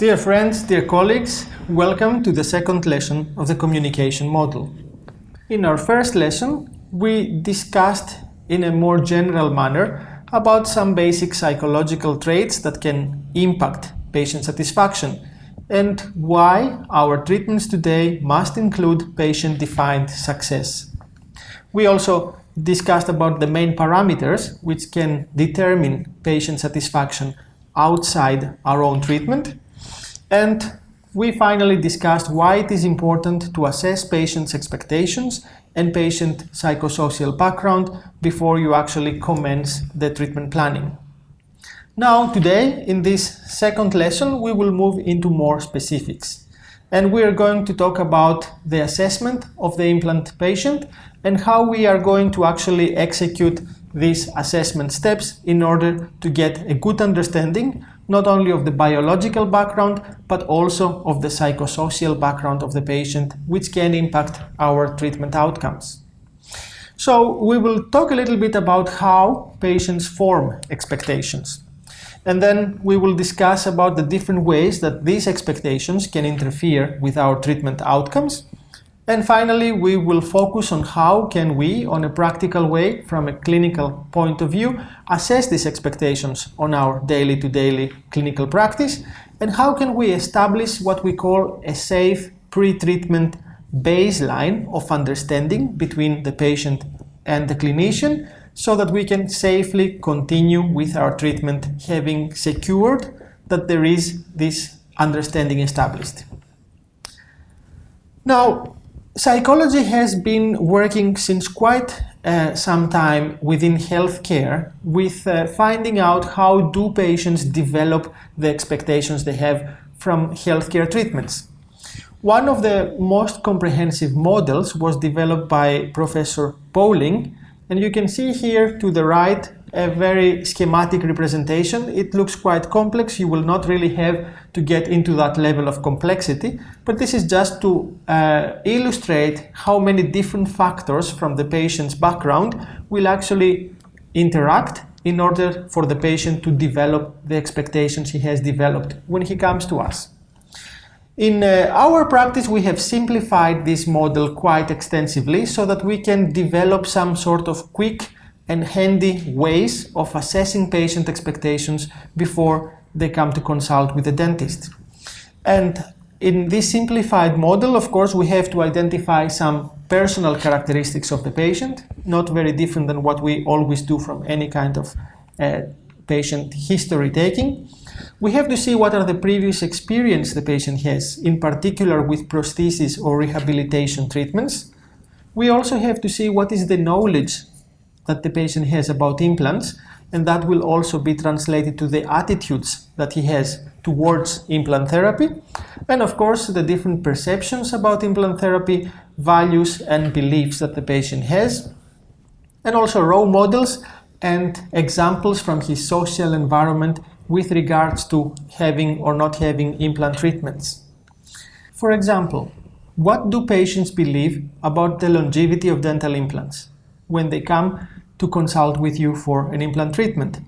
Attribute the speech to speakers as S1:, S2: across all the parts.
S1: Dear friends, dear colleagues, welcome to the second lesson of the communication model. In our first lesson, we discussed in a more general manner about some basic psychological traits that can impact patient satisfaction and why our treatments today must include patient-defined success. We also discussed about the main parameters which can determine patient satisfaction outside our own treatment. And we finally discussed why it is important to assess patients' expectations and patient psychosocial background before you actually commence the treatment planning. Now, today, in this second lesson, we will move into more specifics. And we are going to talk about the assessment of the implant patient and how we are going to actually execute these assessment steps in order to get a good understanding not only of the biological background, but also of the psychosocial background of the patient, which can impact our treatment outcomes. So we will talk a little bit about how patients form expectations. And then we will discuss about the different ways that these expectations can interfere with our treatment outcomes. And finally, we will focus on how can we, on a practical way, from a clinical point of view, assess these expectations on our daily-to-daily clinical practice, and how can we establish what we call a safe pre-treatment baseline of understanding between the patient and the clinician, so that we can safely continue with our treatment, having secured that there is this understanding established. Now, psychology has been working since quite some time within healthcare with finding out how do patients develop the expectations they have from healthcare treatments. One of the most comprehensive models was developed by Professor Bowling, and you can see here to the right a very schematic representation. It looks quite complex. You will not really have to get into that level of complexity, but this is just to illustrate how many different factors from the patient's background will actually interact in order for the patient to develop the expectations he has developed when he comes to us. In our practice, we have simplified this model quite extensively so that we can develop some sort of quick and handy ways of assessing patient expectations before they come to consult with the dentist. And in this simplified model, of course, we have to identify some personal characteristics of the patient, not very different than what we always do from any kind of patient history taking. We have to see what are the previous experience the patient has, in particular with prosthesis or rehabilitation treatments. We also have to see what is the knowledge that the patient has about implants, and that will also be translated to the attitudes that he has towards implant therapy, and of course the different perceptions about implant therapy, values and beliefs that the patient has, and also role models and examples from his social environment with regards to having or not having implant treatments. For example, what do patients believe about the longevity of dental implants when they come to consult with you for an implant treatment?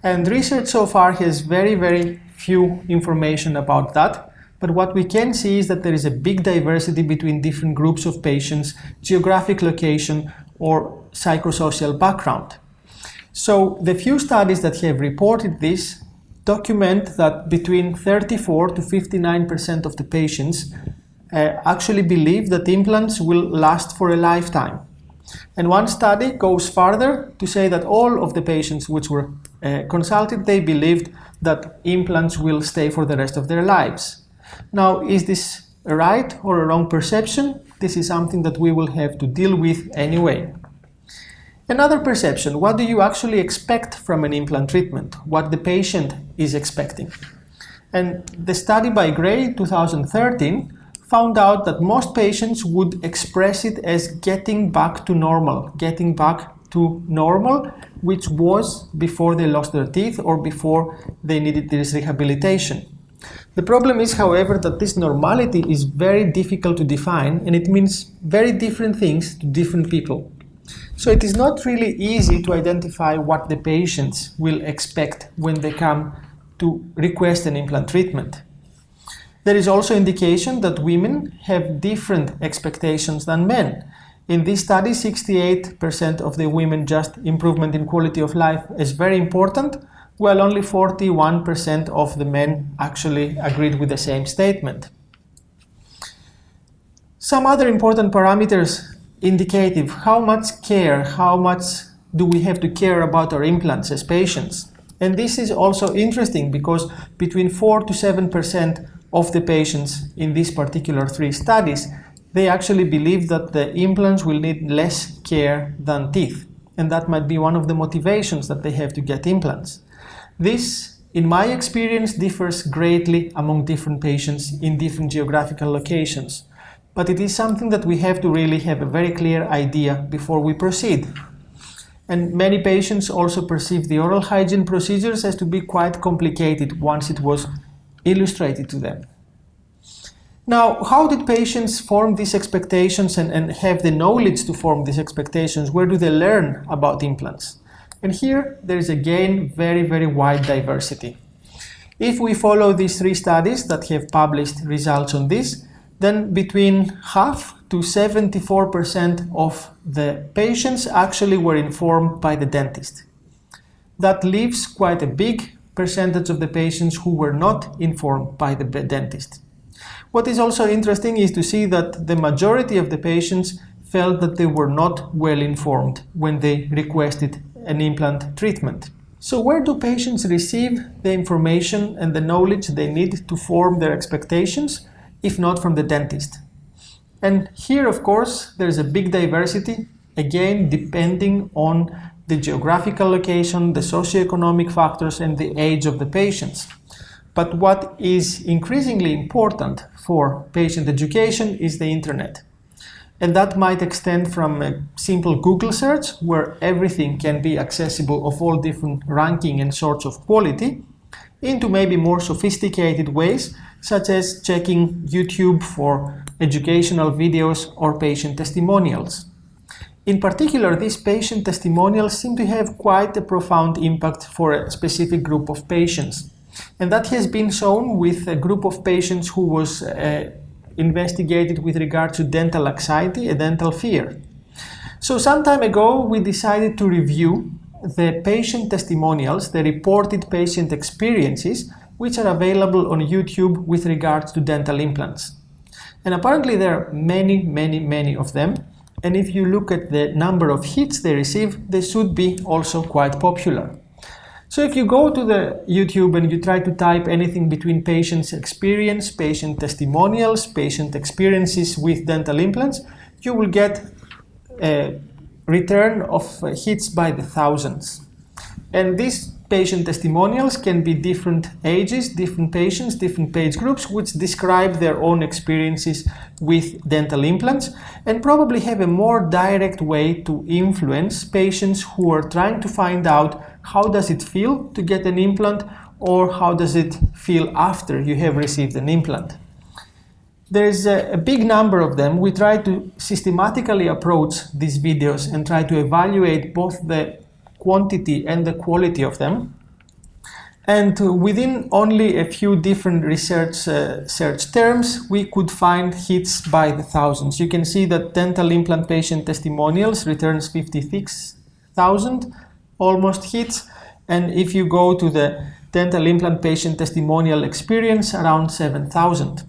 S1: And research so far has very few information about that, but what we can see is that there is a big diversity between different groups of patients, geographic location or psychosocial background. So the few studies that have reported this document that between 34 to 59% of the patients actually believe that implants will last for a lifetime. And one study goes further to say that all of the patients which were consulted, they believed that implants will stay for the rest of their lives. Now, is this a right or a wrong perception? This is something that we will have to deal with anyway. Another perception, what do you actually expect from an implant treatment? What the patient is expecting? And the study by Gray, 2013, found out that most patients would express it as getting back to normal, which was before they lost their teeth or before they needed this rehabilitation. The problem is, however, that this normality is very difficult to define, and it means very different things to different people. So it is not really easy to identify what the patients will expect when they come to request an implant treatment. There is also indication that women have different expectations than men. In this study, 68% of the women just improvement in quality of life is very important, while only 41% of the men actually agreed with the same statement. Some other important parameters indicative how much care, how much do we have to care about our implants as patients. And this is also interesting because between 4 to 7% of the patients in these particular 3 studies, they actually believe that the implants will need less care than teeth. And that might be one of the motivations that they have to get implants. This, in my experience, differs greatly among different patients in different geographical locations. But it is something that we have to really have a very clear idea before we proceed. And many patients also perceive the oral hygiene procedures as to be quite complicated once it was illustrated to them. Now, how did patients form these expectations and have the knowledge to form these expectations? Where do they learn about implants? And here there is again very wide diversity. If we follow these 3 studies that have published results on this, then between half to 74% of the patients actually were informed by the dentist. That leaves quite a big percentage of the patients who were not informed by the dentist. What is also interesting is to see that the majority of the patients felt that they were not well informed when they requested an implant treatment. So where do patients receive the information and the knowledge they need to form their expectations, if not from the dentist? And here, of course, there's a big diversity, again, depending on the geographical location, the socioeconomic factors, and the age of the patients. But what is increasingly important for patient education is the internet. And that might extend from a simple Google search, where everything can be accessible of all different ranking and sorts of quality, into maybe more sophisticated ways, such as checking YouTube for educational videos or patient testimonials. In particular, these patient testimonials seem to have quite a profound impact for a specific group of patients. And that has been shown with a group of patients who was investigated with regard to dental anxiety, a dental fear. So some time ago, we decided to review the patient testimonials, the reported patient experiences, which are available on YouTube with regards to dental implants. And apparently there are many of them. And if you look at the number of hits they receive, they should be also quite popular. So if you go to the YouTube and you try to type anything between patient's experience, patient testimonials, patient experiences with dental implants, you will get a return of hits by the thousands. And these patient testimonials can be different ages, different patients, different age groups, which describe their own experiences with dental implants and probably have a more direct way to influence patients who are trying to find out how does it feel to get an implant or how does it feel after you have received an implant. There's a big number of them. We try to systematically approach these videos and try to evaluate both the quantity and the quality of them. And within only a few different research search terms, we could find hits by the thousands. You can see that dental implant patient testimonials returns 56,000 almost hits. And if you go to the dental implant patient testimonial experience, around 7,000.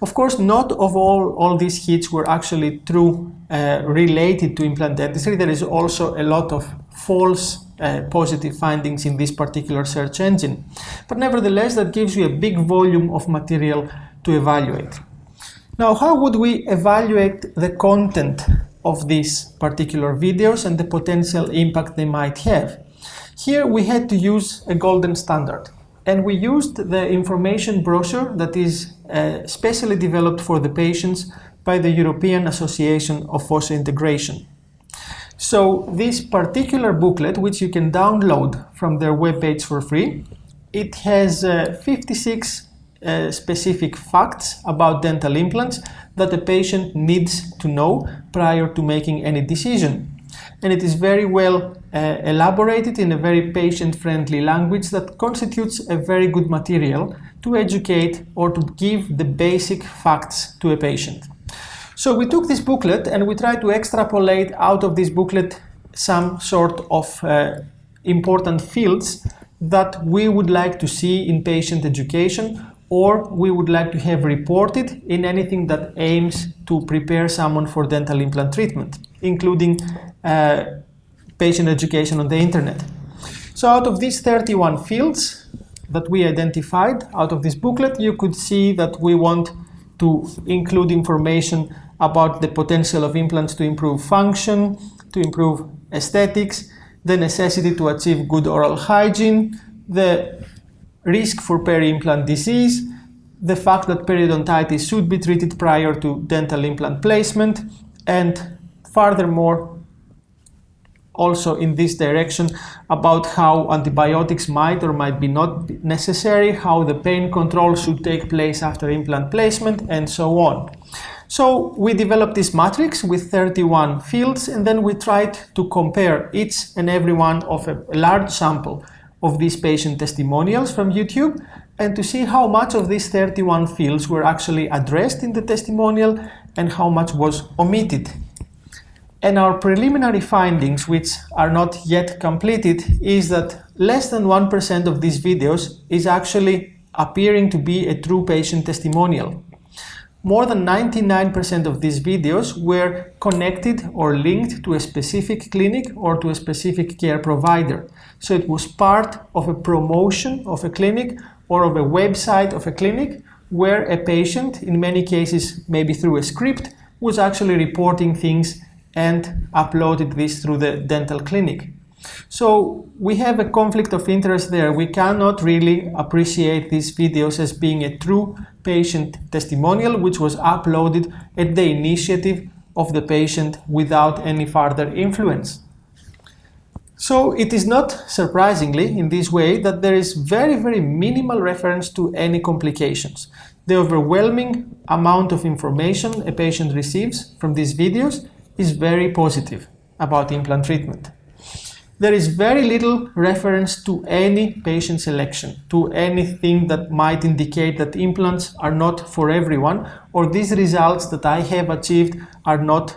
S1: Of course, not of all these hits were actually true related to implant dentistry. There is also a lot of false positive findings in this particular search engine. But nevertheless, that gives you a big volume of material to evaluate. Now, how would we evaluate the content of these particular videos and the potential impact they might have? Here we had to use a golden standard. And we used the information brochure that is specially developed for the patients by the European Association of Osseointegration. So this particular booklet, which you can download from their webpage for free, it has 56 specific facts about dental implants that the patient needs to know prior to making any decision. And it is very well elaborated in a very patient-friendly language that constitutes a very good material to educate or to give the basic facts to a patient. So we took this booklet and we tried to extrapolate out of this booklet some sort of important fields that we would like to see in patient education, or we would like to have reported in anything that aims to prepare someone for dental implant treatment, including patient education on the internet. So out of these 31 fields that we identified out of this booklet, you could see that we want to include information about the potential of implants to improve function, to improve aesthetics, the necessity to achieve good oral hygiene, the risk for peri-implant disease, the fact that periodontitis should be treated prior to dental implant placement, and furthermore, also in this direction, about how antibiotics might or might be not necessary, how the pain control should take place after implant placement, and so on. So we developed this matrix with 31 fields, and then we tried to compare each and every one of a large sample of these patient testimonials from YouTube, and to see how much of these 31 fields were actually addressed in the testimonial and how much was omitted. And our preliminary findings, which are not yet completed, is that less than 1% of these videos is actually appearing to be a true patient testimonial. More than 99% of these videos were connected or linked to a specific clinic or to a specific care provider. So it was part of a promotion of a clinic or of a website of a clinic where a patient, in many cases maybe through a script, was actually reporting things and uploaded this through the dental clinic. So we have a conflict of interest there. We cannot really appreciate these videos as being a true patient testimonial which was uploaded at the initiative of the patient without any further influence. So it is not surprisingly in this way that there is very, very minimal reference to any complications. The overwhelming amount of information a patient receives from these videos is very positive about implant treatment. There is very little reference to any patient selection, to anything that might indicate that implants are not for everyone, or these results that I have achieved are not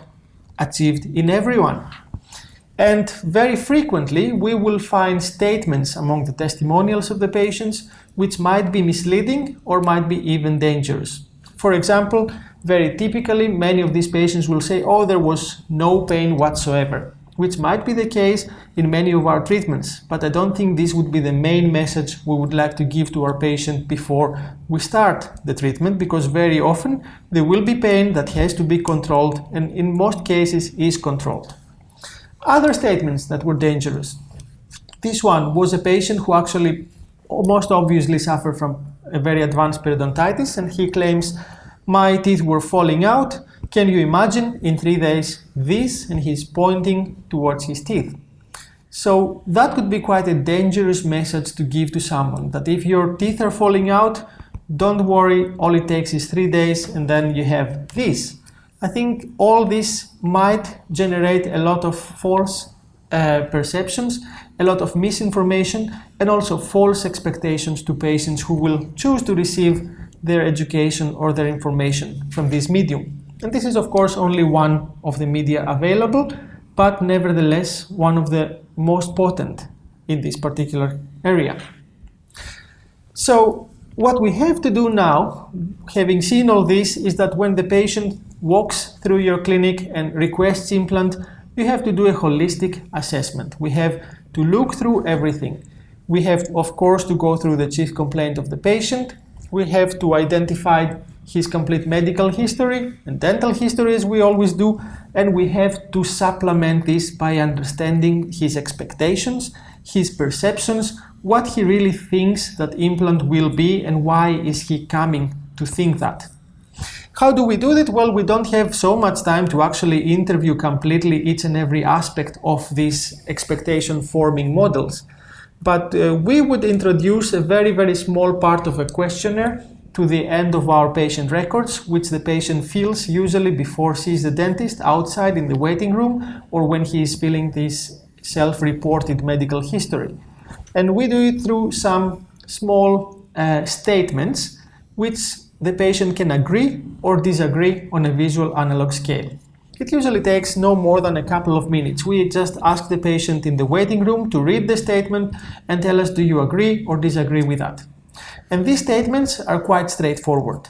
S1: achieved in everyone. And very frequently we will find statements among the testimonials of the patients which might be misleading or might be even dangerous. For example, very typically many of these patients will say, oh, there was no pain whatsoever, which might be the case in many of our treatments, but I don't think this would be the main message we would like to give to our patient before we start the treatment, because very often there will be pain that has to be controlled and in most cases is controlled. Other statements that were dangerous. This one was a patient who actually most obviously suffered from a very advanced periodontitis, and he claims, my teeth were falling out. Can you imagine in 3 days this? And he's pointing towards his teeth. So that could be quite a dangerous message to give to someone, that if your teeth are falling out, don't worry, all it takes is 3 days and then you have this. I think all this might generate a lot of false perceptions, a lot of misinformation, and also false expectations to patients who will choose to receive their education or their information from this medium. And this is of course only one of the media available, but nevertheless one of the most potent in this particular area. So what we have to do now, having seen all this, is that when the patient walks through your clinic and requests implant, you have to do a holistic assessment. We have to look through everything. We have, of course, to go through the chief complaint of the patient. We have to identify his complete medical history and dental history, as we always do, and we have to supplement this by understanding his expectations, his perceptions, what he really thinks that implant will be and why is he coming to think that. How do we do that? Well, we don't have so much time to actually interview completely each and every aspect of these expectation forming models. But we would introduce a very, very small part of a questionnaire to the end of our patient records, which the patient fills usually before sees the dentist outside in the waiting room or when he is filling this self-reported medical history. And we do it through some small statements which the patient can agree or disagree on a visual analog scale. It usually takes no more than a couple of minutes. We just ask the patient in the waiting room to read the statement and tell us, do you agree or disagree with that? And these statements are quite straightforward.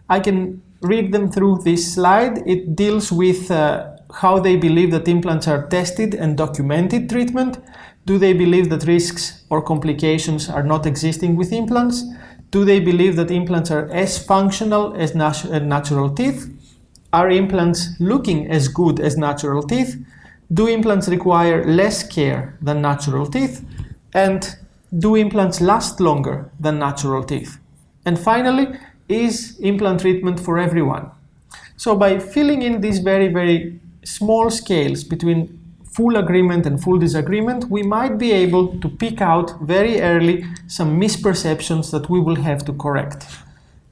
S1: I can read them through this slide. It deals with how they believe that implants are tested and documented treatment. Do they believe that risks or complications are not existing with implants? Do they believe that implants are as functional as natural teeth? Are implants looking as good as natural teeth? Do implants require less care than natural teeth? And do implants last longer than natural teeth? And finally, is implant treatment for everyone? So by filling in these very, very small scales between full agreement and full disagreement, we might be able to pick out very early some misperceptions that we will have to correct.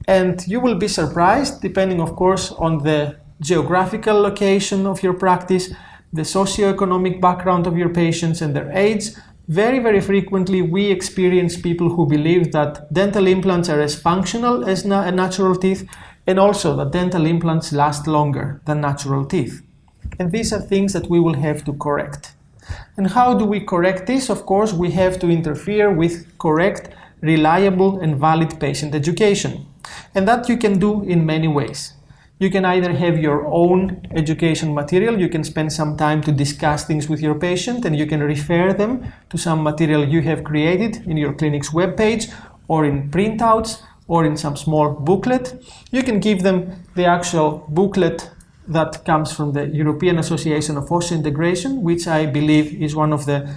S1: And you will be surprised, depending of course on the geographical location of your practice, the socioeconomic background of your patients and their age. Very, very frequently we experience people who believe that dental implants are as functional as natural teeth, and also that dental implants last longer than natural teeth. And these are things that we will have to correct. And how do we correct this? Of course, we have to interfere with correct, reliable and valid patient education. And that you can do in many ways. You can either have your own education material, you can spend some time to discuss things with your patient, and you can refer them to some material you have created in your clinic's webpage, or in printouts, or in some small booklet. You can give them the actual booklet that comes from the European Association of Osseointegration, which I believe is one of the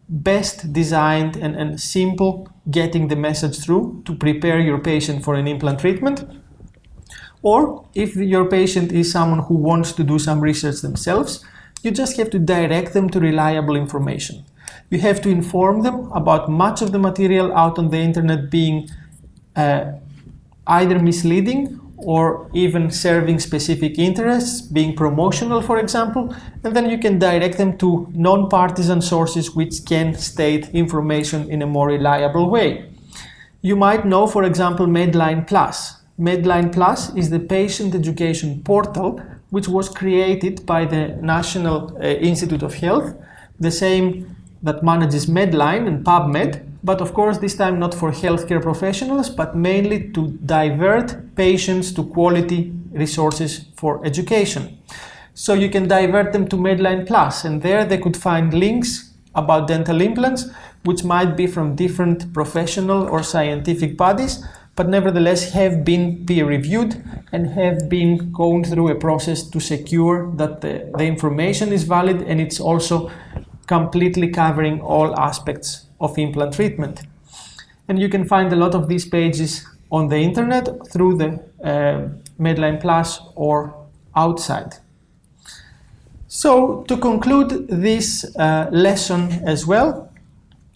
S1: best designed and simple getting the message through to prepare your patient for an implant treatment. Or if your patient is someone who wants to do some research themselves, you just have to direct them to reliable information. You have to inform them about much of the material out on the internet being either misleading or even serving specific interests, being promotional, for example, and then you can direct them to non-partisan sources which can state information in a more reliable way. You might know, for example, Medline Plus. Medline Plus is the patient education portal which was created by the National Institute of Health, the same that manages Medline and PubMed, but of course this time not for healthcare professionals, but mainly to divert patients to quality resources for education. So you can divert them to Medline Plus, and there they could find links about dental implants, which might be from different professional or scientific bodies, but nevertheless have been peer-reviewed and have been going through a process to secure that the information is valid and it's also completely covering all aspects of implant treatment. And you can find a lot of these pages on the internet through the Medline Plus or outside. So to conclude this lesson as well,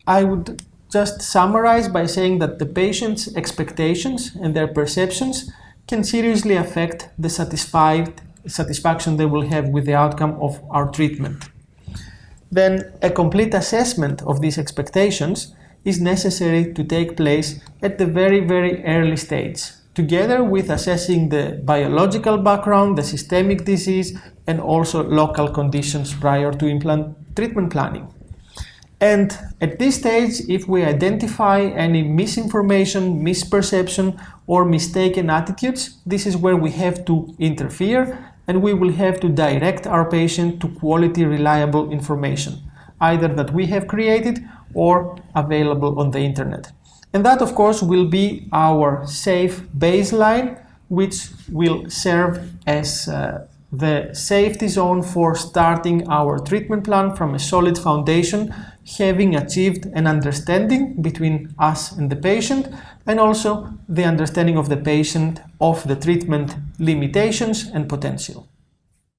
S1: I would just summarize by saying that the patient's expectations and their perceptions can seriously affect the satisfaction they will have with the outcome of our treatment. Then a complete assessment of these expectations is necessary to take place at the very, very early stage, together with assessing the biological background, the systemic disease, and also local conditions prior to implant treatment planning. And at this stage, if we identify any misinformation, misperception, or mistaken attitudes, this is where we have to interfere, and we will have to direct our patient to quality, reliable information, either that we have created or available on the internet. And that, of course, will be our safe baseline, which will serve as the safety zone for starting our treatment plan from a solid foundation, having achieved an understanding between us and the patient, and also the understanding of the patient of the treatment limitations and potential.